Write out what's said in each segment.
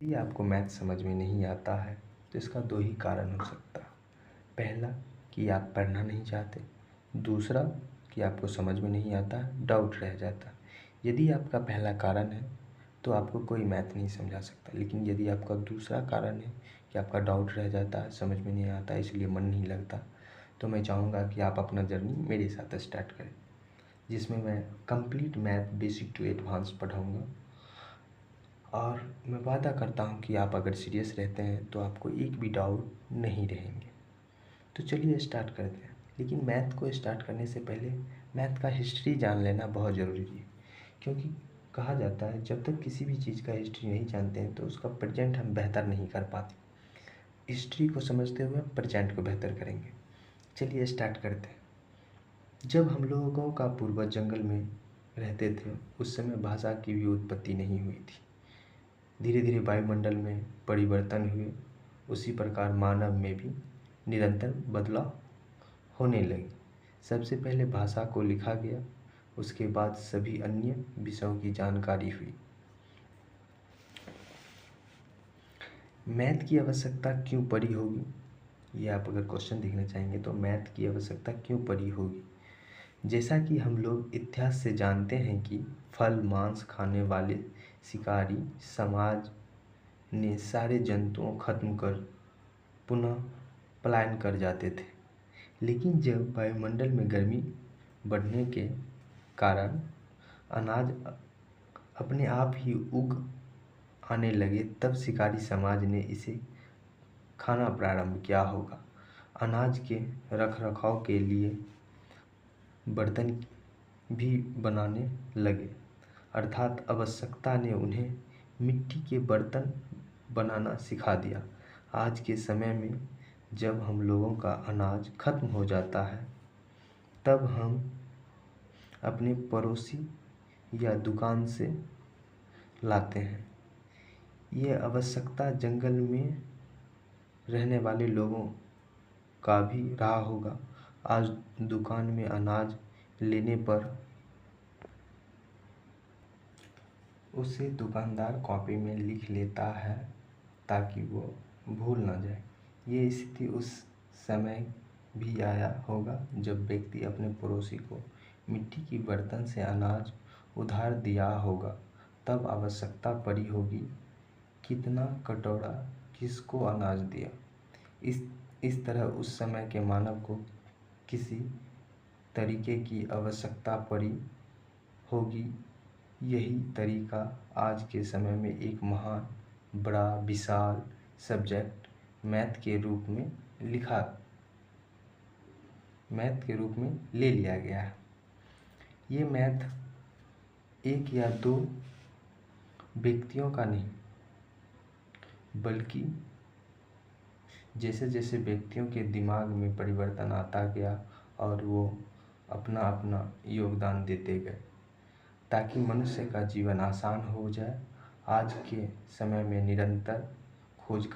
यदि आपको मैथ समझ में नहीं आता है तो इसका दो ही कारण हो सकता है। पहला कि आप पढ़ना नहीं चाहते, दूसरा कि आपको समझ में नहीं आता, डाउट रह जाता। यदि आपका पहला कारण है तो आपको कोई मैथ नहीं समझा सकता, लेकिन यदि आपका दूसरा कारण है कि आपका डाउट रह जाता है, समझ में नहीं आता, इसलिए मन नहीं लगता, तो मैं चाहूँगा कि आप अपना जर्नी मेरे साथ स्टार्ट करें, जिसमें मैं complete math basic to advance पढ़ाऊँगा। और मैं वादा करता हूँ कि आप अगर सीरियस रहते हैं तो आपको एक भी डाउट नहीं रहेंगे। तो चलिए स्टार्ट करते हैं। लेकिन मैथ को स्टार्ट करने से पहले मैथ का हिस्ट्री जान लेना बहुत ज़रूरी है, क्योंकि कहा जाता है जब तक किसी भी चीज़ का हिस्ट्री नहीं जानते हैं तो उसका प्रेजेंट हम बेहतर नहीं कर पाते। हिस्ट्री को समझते हुए प्रेजेंट को बेहतर करेंगे। चलिए स्टार्ट करते हैं। जब हम लोगों का पूर्वज जंगल में रहते थे उस समय भाषा की भी उत्पत्ति नहीं हुई थी। धीरे धीरे वायुमंडल में परिवर्तन हुए, उसी प्रकार मानव में भी निरंतर बदलाव होने लगे। सबसे पहले भाषा को लिखा गया, उसके बाद सभी अन्य विषयों की जानकारी हुई। मैथ की आवश्यकता क्यों पड़ी होगी, ये आप अगर क्वेश्चन देखना चाहेंगे तो मैथ की आवश्यकता क्यों पड़ी होगी। जैसा कि हम लोग इतिहास से जानते हैं कि फल मांस खाने वाले शिकारी समाज ने सारे जंतुओं खत्म कर पुनः पलायन कर जाते थे। लेकिन जब वायुमंडल में गर्मी बढ़ने के कारण अनाज अपने आप ही उग आने लगे, तब शिकारी समाज ने इसे खाना प्रारंभ किया होगा। अनाज के रखरखाव के लिए बर्तन भी बनाने लगे, अर्थात आवश्यकता ने उन्हें मिट्टी के बर्तन बनाना सिखा दिया। आज के समय में जब हम लोगों का अनाज खत्म हो जाता है तब हम अपने पड़ोसी या दुकान से लाते हैं। ये आवश्यकता जंगल में रहने वाले लोगों का भी रहा होगा। आज दुकान में अनाज लेने पर उसे दुकानदार कॉपी में लिख लेता है ताकि वो भूल ना जाए। ये स्थिति उस समय भी आया होगा जब व्यक्ति अपने पड़ोसी को मिट्टी की बर्तन से अनाज उधार दिया होगा। तब आवश्यकता पड़ी होगी कितना कटोरा किसको अनाज दिया। इस तरह उस समय के मानव को किसी तरीके की आवश्यकता पड़ी होगी। यही तरीका आज के समय में एक महान बड़ा विशाल सब्जेक्ट मैथ के रूप में ले लिया गया है। ये मैथ एक या दो व्यक्तियों का नहीं, बल्कि जैसे जैसे व्यक्तियों के दिमाग में परिवर्तन आता गया और वो अपना अपना योगदान देते गए ताकि मनुष्य का जीवन आसान हो जाए। आज के समय में निरंतर खोज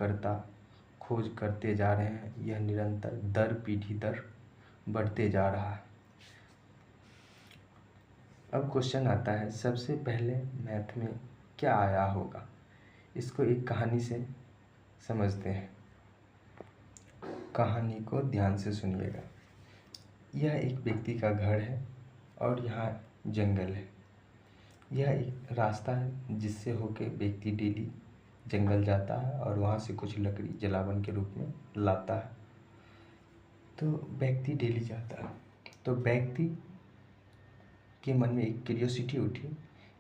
करते जा रहे हैं। यह निरंतर पीढ़ी दर बढ़ते जा रहा है। अब क्वेश्चन आता है, सबसे पहले मैथ में क्या आया होगा। इसको एक कहानी से समझते हैं। कहानी को ध्यान से सुनिएगा। यह एक व्यक्ति का घर है और यहाँ जंगल है। यह एक रास्ता है जिससे होके व्यक्ति डेली जंगल जाता है और वहाँ से कुछ लकड़ी जलावन के रूप में लाता है। तो व्यक्ति डेली जाता है, तो व्यक्ति के मन में एक क्यूरियोसिटी उठी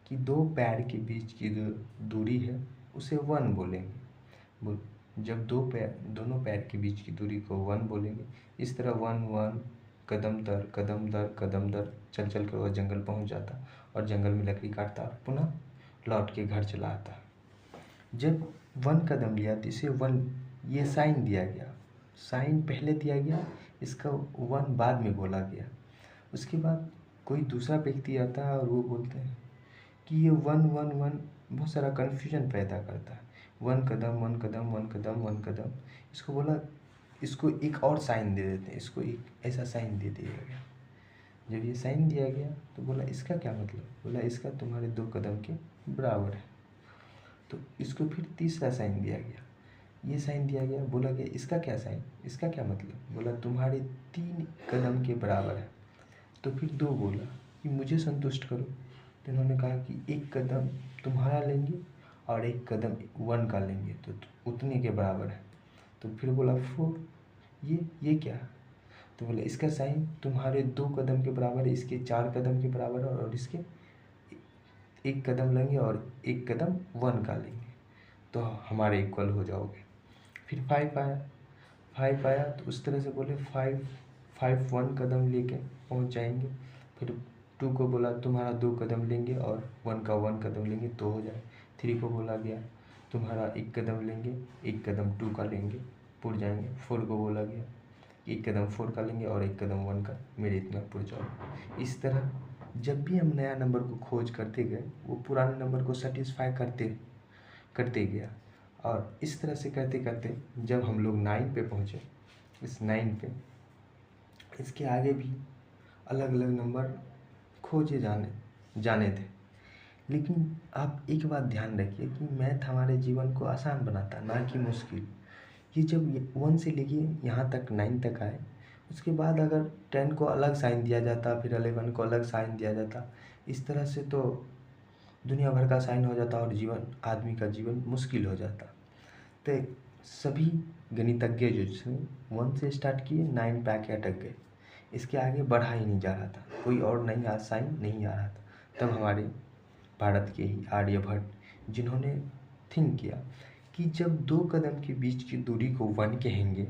कि दो पैर के बीच की जो दूरी है उसे वन बोलेंगे। जब दोनों पैर के बीच की दूरी को वन बोलेंगे, इस तरह वन वन कदम दर चल चल कर वह जंगल पहुंच जाता और जंगल में लकड़ी काटता और पुनः लौट के घर चला आता। जब वन कदम लिया तो इसे वन ये साइन दिया गया, साइन पहले दिया गया, इसका वन बाद में बोला गया। उसके बाद कोई दूसरा व्यक्ति आता है और वो बोलते हैं कि ये वन वन वन बहुत सारा कन्फ्यूजन पैदा करता है। वन कदम, इसको बोला, इसको एक और साइन दे देते हैं, इसको एक ऐसा साइन दे दिया गया। जब ये साइन दिया गया तो बोला इसका क्या मतलब, बोला इसका तुम्हारे 2 कदम के बराबर है। तो इसको फिर तीसरा साइन दिया गया, ये साइन दिया गया, बोला गया इसका क्या साइन, इसका क्या मतलब, बोला तुम्हारे 3 कदम के बराबर है। तो फिर 2 बोला कि मुझे संतुष्ट करो, तो इन्होंने कहा कि 1 कदम तुम्हारा लेंगे और 1 कदम 1 का लेंगे, तो उतने के बराबर है। तो फिर बोला 4, ये क्या, तो बोला इसका साइन तुम्हारे 2 कदम के बराबर है, इसके 4 कदम के बराबर है, और इसके 1 कदम लेंगे और 1 कदम 1 का लेंगे, तो हमारे इक्वल हो जाओगे। फिर 5 आया, 5 आया तो उस तरह से बोले 5 1 कदम लेके पहुंच जाएंगे। फिर 2 को बोला तुम्हारा 2 कदम लेंगे और 1 का 1 कदम लेंगे तो हो जाए। 3 को बोला गया तुम्हारा 1 कदम लेंगे, 1 कदम 2 का लेंगे, पुर जाएंगे। 4 को बोला गया 1 कदम 4 का लेंगे और 1 कदम 1 का, मेरे इतना पुर जाओ। इस तरह जब भी हम नया नंबर को खोज करते गए, वो पुराने नंबर को सेटिस्फाई करते गया, और इस तरह से करते करते जब हम लोग 9 पे पहुँचे, इस 9 पे इसके आगे भी अलग अलग नंबर खोजे जाने थे। लेकिन आप एक बात ध्यान रखिए कि मैथ हमारे जीवन को आसान बनाता, ना कि मुश्किल। ये जब 1 से लेके यहाँ तक 9 तक आए, उसके बाद अगर 10 को अलग साइन दिया जाता, फिर 11 को अलग साइन दिया जाता, इस तरह से तो दुनिया भर का साइन हो जाता और आदमी का जीवन मुश्किल हो जाता। तो सभी गणितज्ञ जो थे 1 से स्टार्ट किए, 9 पे आके अटक गए, इसके आगे बढ़ा ही नहीं जा रहा था, कोई और नई साइन नहीं आ रहा था। तब हमारे भारत के ही आर्यभट्ट, जिन्होंने थिंक किया कि जब 2 कदम के बीच की दूरी को 1 कहेंगे,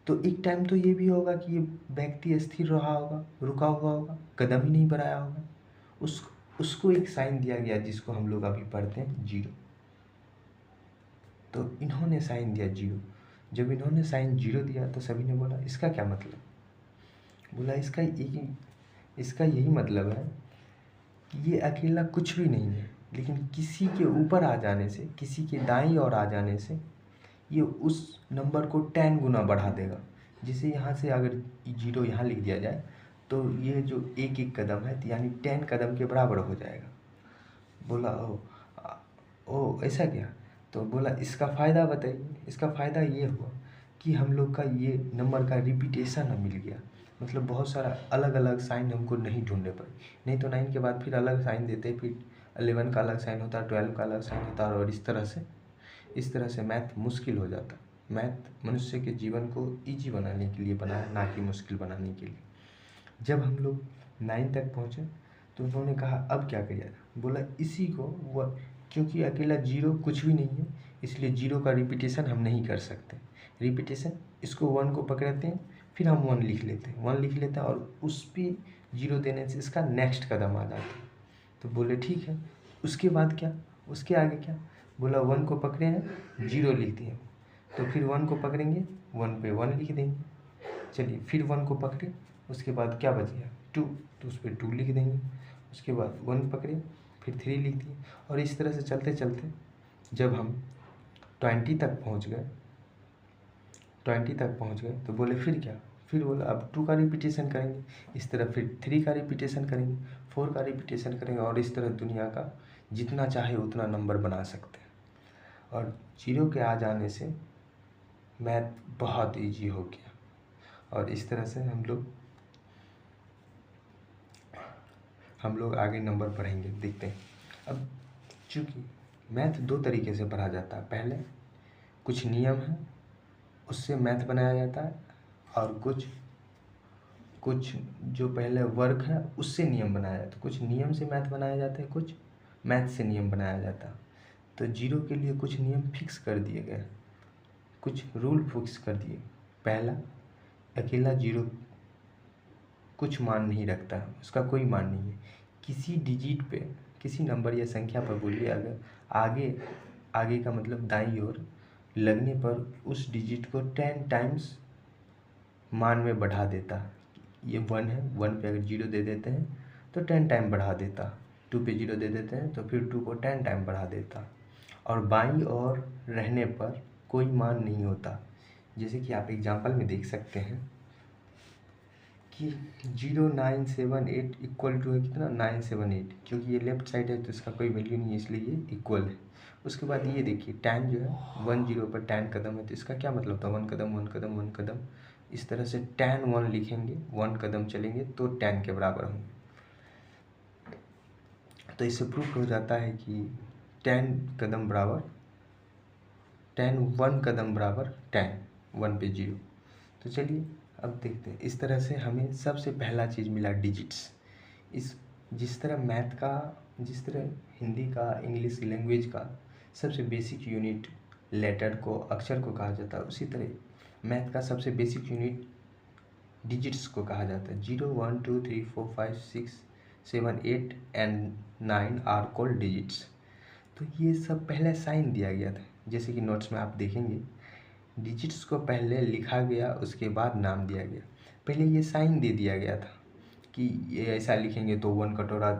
तो एक टाइम तो ये भी होगा कि ये व्यक्ति स्थिर रहा होगा, रुका हुआ होगा, कदम ही नहीं बढ़ाया होगा। उसको एक साइन दिया गया जिसको हम लोग अभी पढ़ते हैं 0। तो इन्होंने साइन दिया 0। जब इन्होंने साइन 0 दिया तो सभी ने बोला इसका क्या मतलब, बोला इसका यही मतलब है कि ये अकेला कुछ भी नहीं है, लेकिन किसी के ऊपर आ जाने से, किसी के दाईं ओर आ जाने से ये उस नंबर को 10 गुना बढ़ा देगा। जिसे यहाँ से अगर 0 यहाँ लिख दिया जाए तो ये जो एक कदम है यानी 10 कदम के बराबर हो जाएगा। बोला ओ ऐसा क्या, तो बोला इसका फ़ायदा बताइए। इसका फ़ायदा ये हुआ कि हम लोग का ये नंबर का रिपीटेशन मिल गया, मतलब बहुत सारा अलग अलग साइन हमको नहीं ढूंढने पड़े। नहीं तो 9 के बाद फिर अलग साइन देते, फिर 11 का अलग साइन होता, 12 का अलग साइन होता, और इस तरह से मैथ मुश्किल हो जाता। मैथ मनुष्य के जीवन को ईजी बनाने के लिए बना है, ना कि मुश्किल बनाने के लिए। जब हम लोग 9 तक पहुँचे तो उन्होंने कहा अब क्या किया जाए, बोला इसी को क्योंकि अकेला 0 कुछ भी नहीं है, इसलिए 0 का रिपीटेशन हम नहीं कर सकते। रिपीटेशन इसको 1 को पकड़ते हैं, फिर हम 1 लिख लेते हैं और उस पर 0 देने से इसका नेक्स्ट कदम आ जाता है। तो बोले ठीक है, उसके बाद क्या, उसके आगे क्या, बोला 1 को पकड़े हैं 0 लिख दिए, तो फिर 1 को पकड़ेंगे 1 पे 1 लिख देंगे। चलिए फिर 1 को पकड़े, उसके बाद क्या बच गया 2, तो उस पर 2 लिख देंगे। उसके बाद 1 पकड़े, फिर 3 लिख दिए, और इस तरह से चलते चलते जब हम 20 तक पहुंच गए तो बोले फिर क्या, फिर बोला अब 2 का रिपीटेशन करेंगे, इस तरह फिर 3 का रिपीटेशन करेंगे, 4 का रिपीटेशन करेंगे, और इस तरह दुनिया का जितना चाहे उतना नंबर बना सकते हैं। और 0 के आ जाने से मैथ बहुत ईजी हो गया, और इस तरह से हम लोग आगे नंबर पढ़ेंगे, देखते हैं। अब चूँकि मैथ 2 तरीके से पढ़ा जाता है, पहले कुछ नियम है उससे मैथ बनाया जाता है, और कुछ जो पहले वर्क है उससे नियम बनाया जाता है। कुछ नियम से मैथ बनाया जाता है, कुछ मैथ से नियम बनाया जाता है। तो 0 के लिए कुछ नियम फिक्स कर दिए गए, कुछ रूल फिक्स कर दिए। पहला, अकेला 0 कुछ मान नहीं रखता, उसका कोई मान नहीं है। किसी डिजिट पे, किसी नंबर या संख्या पर बोलिए, अगर आगे का मतलब दाईं ओर लगने पर उस डिजिट को 10 टाइम्स मान में बढ़ा देता। ये 1 है, 1 पे अगर 0 दे देते हैं तो 10 टाइम बढ़ा देता, 2 पे 0 दे देते हैं तो फिर 2 को 10 टाइम बढ़ा देता। और बाईं ओर रहने पर कोई मान नहीं होता। जैसे कि आप एग्जाम्पल में देख सकते हैं कि 0978 इक्वल टू है कितना 978, क्योंकि ये लेफ्ट साइड है तो इसका कोई वैल्यू नहीं है, इसलिए ये इक्वल है। उसके बाद ये देखिए tan जो है 10 पर tan कदम है, तो इसका क्या मतलब था, 1 कदम 1 कदम 1 कदम, इस तरह से tan 1 लिखेंगे, 1 कदम चलेंगे तो tan के बराबर होंगे। तो इससे प्रूफ हो जाता है कि tan कदम बराबर tan 1 कदम बराबर tan 1 पे 0। तो चलिए अब देखते हैं। इस तरह से हमें सबसे पहला चीज़ मिला डिजिट्स। इस जिस तरह मैथ का, जिस तरह हिंदी का, इंग्लिश लैंग्वेज का सबसे बेसिक यूनिट लेटर को, अक्षर को कहा जाता है, उसी तरह मैथ का सबसे बेसिक यूनिट डिजिट्स को कहा जाता है। 0 1 2 3 4 5 6 7 8 एंड 9 आर कॉल्ड डिजिट्स। तो ये सब पहले साइन दिया गया था, जैसे कि नोट्स में आप देखेंगे डिजिट्स को पहले लिखा गया, उसके बाद नाम दिया गया। पहले ये साइन दे दिया गया था कि ये ऐसा लिखेंगे तो 1 कटोरा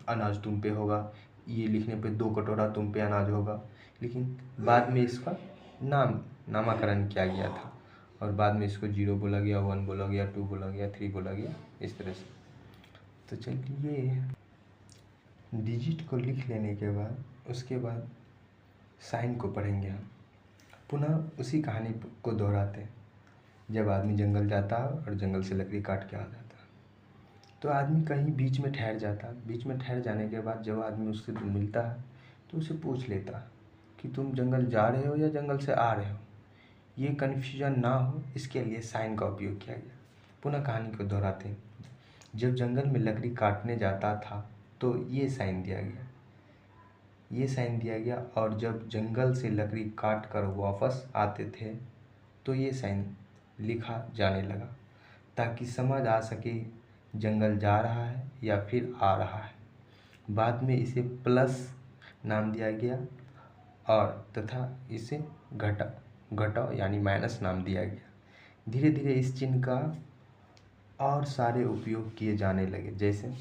अनाज तुम पे होगा, ये लिखने पे 2 कटोरा तुम पे अनाज होगा। लेकिन बाद में इसका नामकरण किया गया था और बाद में इसको 0 बोला गया, 1 बोला गया, 2 बोला गया, 3 बोला गया, इस तरह से। तो चलिए डिजिट को लिख लेने के बाद उसके बाद साइन को पढ़ेंगे हम। पुनः उसी कहानी को दोहराते हैं। जब आदमी जंगल जाता है और जंगल से लकड़ी काट के आ जाता है, तो आदमी कहीं बीच में ठहर जाता है। बीच में ठहर जाने के बाद जब आदमी उससे मिलता है तो उसे पूछ लेता है कि तुम जंगल जा रहे हो या जंगल से आ रहे हो। ये कन्फ्यूजन ना हो इसके लिए साइन का उपयोग किया गया। पुनः कहानी को दोहराते हैं। जब जंगल में लकड़ी काटने जाता था तो ये साइन दिया गया, ये साइन दिया गया, और जब जंगल से लकड़ी काट कर वापस आते थे तो ये साइन लिखा जाने लगा, ताकि समझ आ सके जंगल जा रहा है या फिर आ रहा है। बाद में इसे प्लस नाम दिया गया और तथा इसे घटाओ यानी माइनस नाम दिया गया। धीरे धीरे इस चिन्ह का और सारे उपयोग किए जाने लगे, जैसे